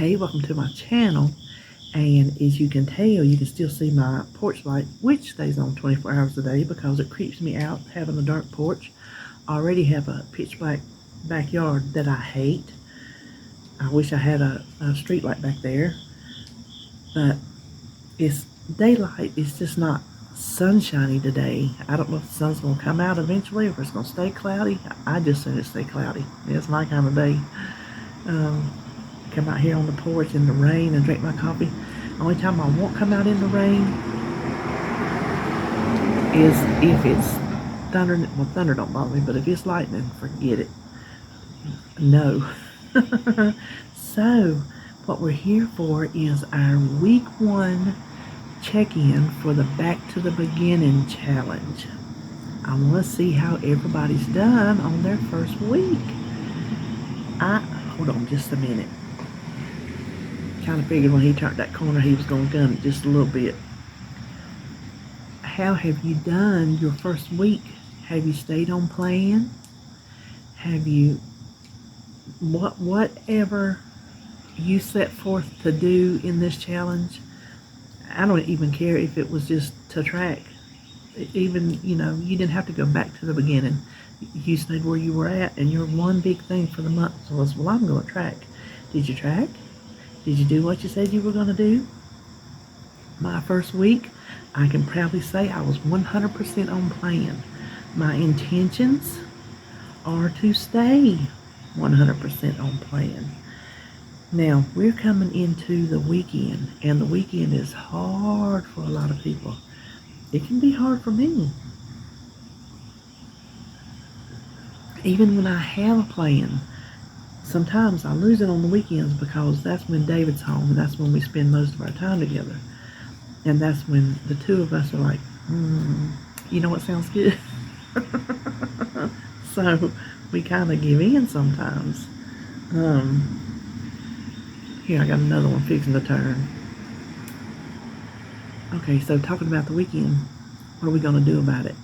Hey, welcome to my channel. And as you can tell, you can still see my porch light, which stays on 24 hours a day because it creeps me out having a dark porch. I already have a pitch black backyard that I hate. I wish I had a street light back there, but it's daylight. It's just not sunshiny today. I don't know if the sun's going to come out eventually or if it's going to stay cloudy. I just said it stay cloudy. It's my kind of day. Come out here on the porch in the rain and drink my coffee. Only time I won't come out in the rain is if it's thunder. Well, thunder don't bother me, but if it's lightning, forget it. No. So, what we're here for is our week 1 check-in for the Back to the Beginning challenge. I want to see how everybody's done on their first week. Hold on just a minute. Kind of figured when he turned that corner he was going to gun it just a little bit. How have you done your first week? Have you stayed on plan? Have you, whatever you set forth to do in this challenge, I don't even care if it was just to track. Even, you didn't have to go back to the beginning. You stayed where you were at, and your one big thing for the month was, well, I'm going to track. Did you track? Did you do what you said you were going to do? My first week, I can proudly say I was 100% on plan. My intentions are to stay 100% on plan. Now, we're coming into the weekend, and the weekend is hard for a lot of people. It can be hard for me. Even when I have a plan, sometimes I lose it on the weekends because that's when David's home, and that's when we spend most of our time together. And that's when the two of us are like, you know what sounds good? So we kind of give in sometimes. Here, I got another one fixing to turn. Okay, so talking about the weekend, what are we going to do about it?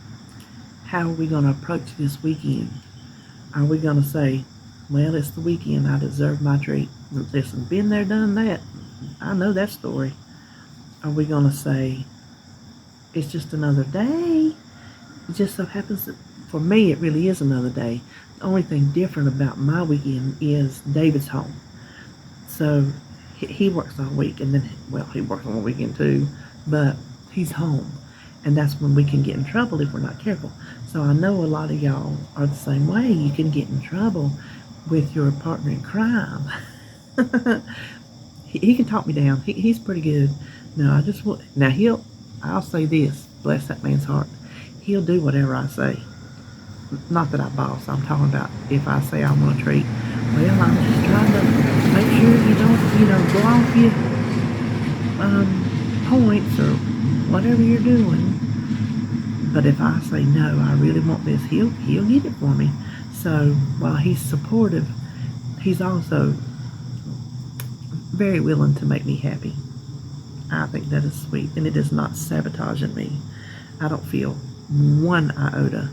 How are we going to approach this weekend? Are we going to say, well, it's the weekend, I deserve my treat? Listen, been there, done that. I know that story. Are we going to say, it's just another day? It just so happens that for me, it really is another day. The only thing different about my weekend is David's home. So he works all week, and then, well, he works on the weekend too, but he's home. And that's when we can get in trouble if we're not careful. So I know a lot of y'all are the same way. You can get in trouble with your partner in crime. he can talk me down. He's pretty good. No, I'll say this, bless that man's heart. He'll do whatever I say. Not that I boss. I'm talking about if I say I want a treat. Well, I'm just trying to make sure you don't, go off your points or whatever you're doing. But if I say no, I really want this, he'll get it for me. So while he's supportive, he's also very willing to make me happy. I think that is sweet, and it is not sabotaging me. I don't feel one iota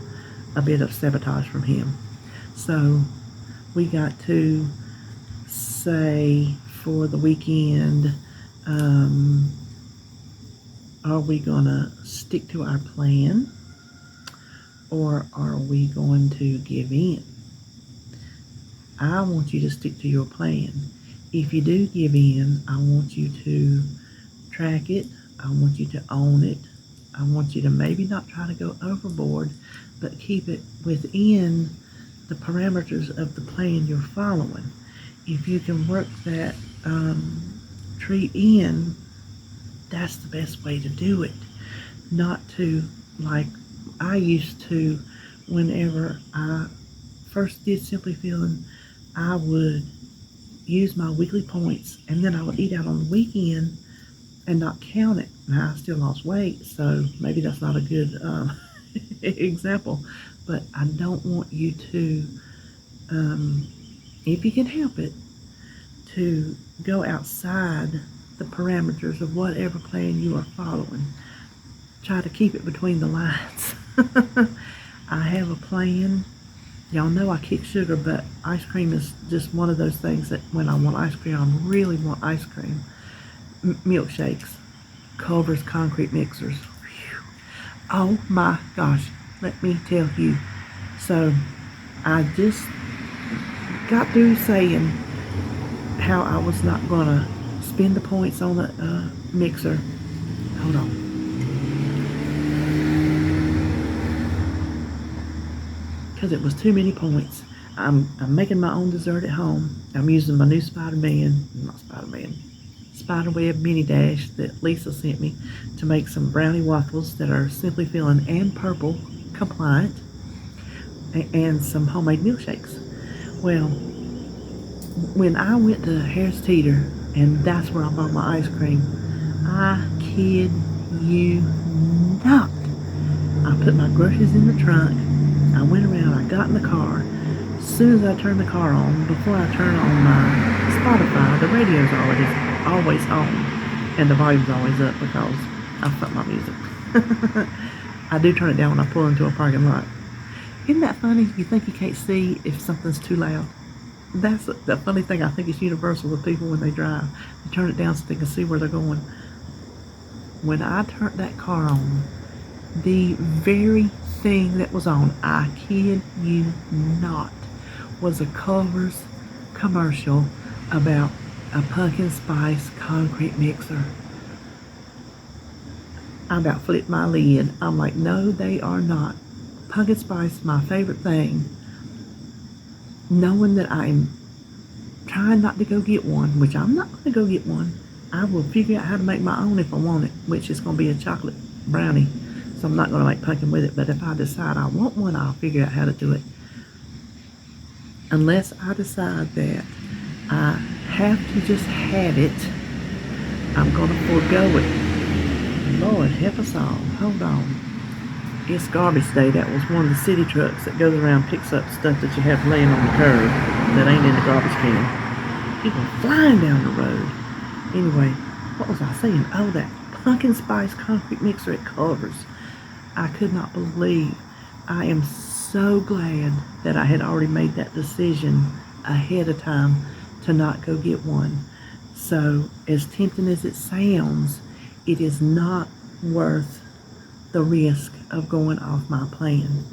a bit of sabotage from him. So we got to say for the weekend, are we gonna stick to our plan, or are we going to give in? I want you to stick to your plan. If you do give in, I want you to track it. I want you to own it. I want you to maybe not try to go overboard, but keep it within the parameters of the plan you're following. If you can work that treat in, that's the best way to do it. Not to, like I used to, whenever I first did Simply Feeling, I would use my weekly points, and then I would eat out on the weekend and not count it. Now, I still lost weight, so maybe that's not a good example, but I don't want you to, if you can help it, to go outside the parameters of whatever plan you are following. Try to keep it between the lines. I have a plan Y'all know I kick sugar, but ice cream is just one of those things that when I want ice cream, I really want ice cream. Milkshakes, Culver's concrete mixers. Whew. Oh my gosh, let me tell you. So I just got through saying how I was not going to spend the points on the mixer. Hold on. Because it was too many points. I'm making my own dessert at home. I'm using my new Spiderweb mini dash that Lisa sent me to make some brownie waffles that are Simply Filling and Purple compliant, and some homemade milkshakes. Well, when I went to Harris Teeter, and that's where I bought my ice cream, I kid you not. I put my groceries in the trunk. I went around, I got in the car. As soon as I turned the car on, before I turn on my Spotify, the radio's always on, and the volume's always up because I fuck my music. I do turn it down when I pull into a parking lot. Isn't that funny? You think you can't see if something's too loud. That's the funny thing. I think it's universal with people when they drive. They turn it down so they can see where they're going. When I turned that car on, the very thing that was on, I kid you not, was a Culver's commercial about a pumpkin spice concrete mixer. I about flipped my lid. I'm like, no, they are not. Pumpkin spice, my favorite thing. Knowing that I'm trying not to go get one, which I'm not going to go get one. I will figure out how to make my own if I want it, which is going to be a chocolate brownie. So I'm not going to make pumpkin with it, but if I decide I want one, I'll figure out how to do it. Unless I decide that I have to just have it, I'm going to forego it. Lord, help us all. Hold on. It's garbage day. That was one of the city trucks that goes around, picks up stuff that you have laying on the curb that ain't in the garbage can. People flying down the road. Anyway, what was I saying? Oh, that pumpkin spice concrete mixer at Culver's. I could not believe. I am so glad that I had already made that decision ahead of time to not go get one. So, as tempting as it sounds, it is not worth the risk of going off my plan.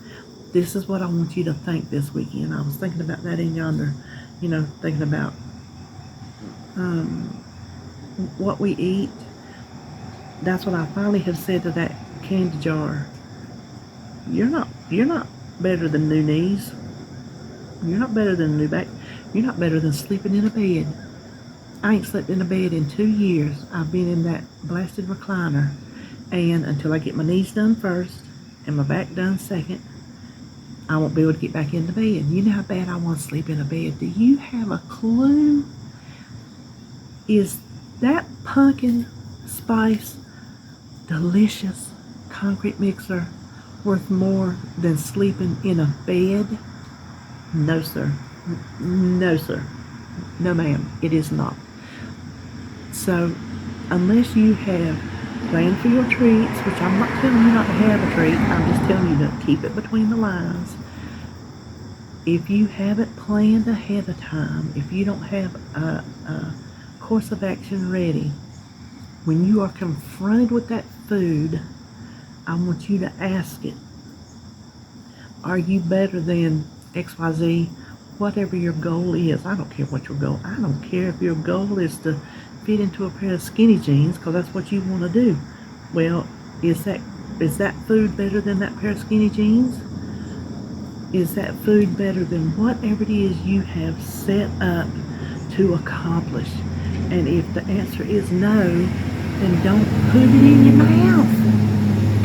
This is what I want you to think this weekend. I was thinking about that in yonder, thinking about what we eat. That's what I finally have said to that candy jar. You're not better than new knees. You're not better than a new back. You're not better than sleeping in a bed. I ain't slept in a bed in 2 years. I've been in that blasted recliner. And until I get my knees done first and my back done second, I won't be able to get back into bed. You know how bad I want to sleep in a bed. Do you have a clue? Is that pumpkin spice delicious concrete mixer worth more than sleeping in a bed? No, sir. No, sir. No, ma'am. It is not. So, unless you have planned for your treats, which I'm not telling you not to have a treat, I'm just telling you to keep it between the lines. If you haven't planned ahead of time, if you don't have a course of action ready, when you are confronted with that food, I want you to ask it, are you better than XYZ? Whatever your goal is. I don't care what your goal. I don't care if your goal is to fit into a pair of skinny jeans because that's what you want to do. Well, is that food better than that pair of skinny jeans? Is that food better than whatever it is you have set up to accomplish? And if the answer is no, then don't put it in your mouth.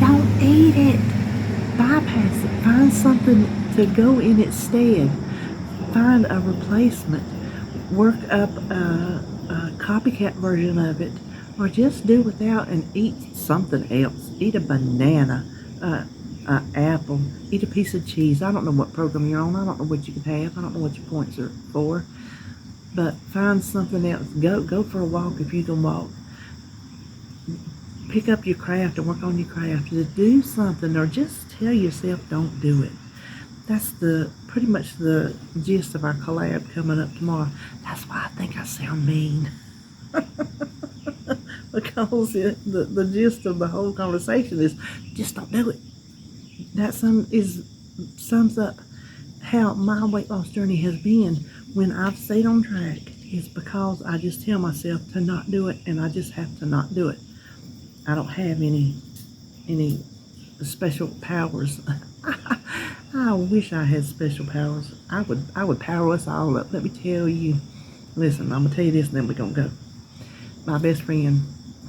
Don't eat it. Bypass it. Find something to go in its stead. Find a replacement. Work up a copycat version of it, or just do without and eat something else. Eat a banana, an apple, eat a piece of cheese. I don't know what program you're on. I don't know what you can have. I don't know what your points are for. But find something else. Go for a walk if you can walk. Pick up your craft and work on your craft. To do something, or just tell yourself don't do it. that's the pretty much the gist of our collab coming up tomorrow. That's why I think I sound mean. Because the gist of the whole conversation is just don't do it. That sums up how my weight loss journey has been. When I've stayed on track, it's because I just tell myself to not do it, and I just have to not do it. I don't have any special powers. I wish I had special powers. I would power us all up. Let me tell you. Listen, I'm gonna tell you this, and then we're gonna go. My best friend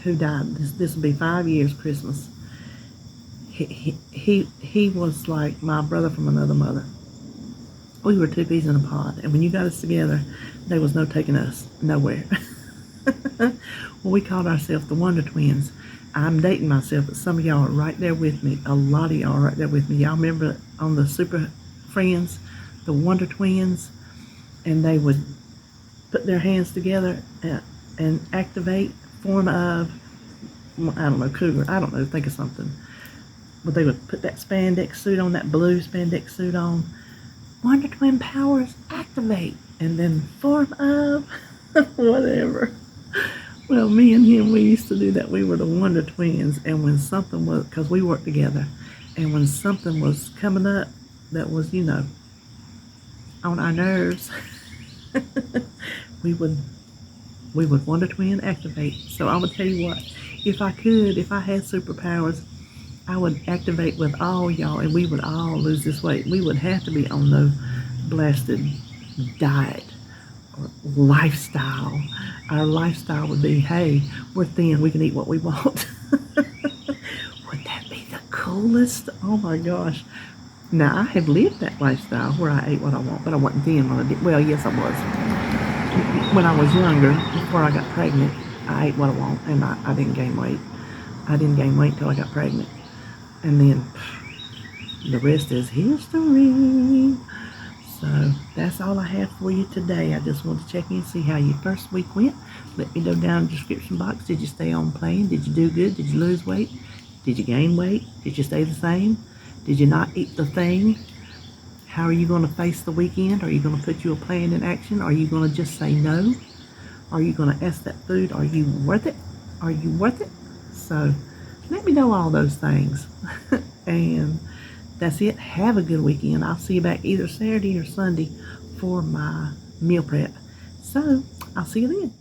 who died. This will be 5 years Christmas. He was like my brother from another mother. We were two peas in a pod, and when you got us together, there was no taking us nowhere. Well, we called ourselves the Wonder Twins. I'm dating myself, but some of y'all are right there with me. A lot of y'all are right there with me. Y'all remember on the Super Friends, the Wonder Twins, and they would put their hands together and activate form of, I don't know, cougar. I don't know, think of something. But they would put that spandex suit on, that blue spandex suit on. Wonder Twin powers activate, and then form of whatever. Well, me and him, we used to do that. We were the Wonder Twins, and when something was, because we worked together, and when something was coming up that was, on our nerves, we would Wonder Twin activate. So I'm gonna tell you what, if I had superpowers, I would activate with all y'all, and we would all lose this weight. We would have to be on the blasted diet or lifestyle. Our lifestyle would be, hey, we're thin, we can eat what we want. Would that be the coolest? Oh my gosh. Now, I have lived that lifestyle where I ate what I want, but I wasn't thin when I did. Well, yes, I was. When I was younger, before I got pregnant, I ate what I want, and I didn't gain weight. I didn't gain weight until I got pregnant. And then the rest is history. So that's all I have for you today. I just want to check in and see how your first week went. Let me know down in the description box. Did you stay on plan? Did you do good? Did you lose weight? Did you gain weight? Did you stay the same? Did you not eat the thing? How are you going to face the weekend? Are you going to put your plan in action? Are you going to just say no? Are you going to ask that food, are you worth it? Are you worth it? So let me know all those things. And that's it. Have a good weekend. I'll see you back either Saturday or Sunday for my meal prep. So I'll see you then.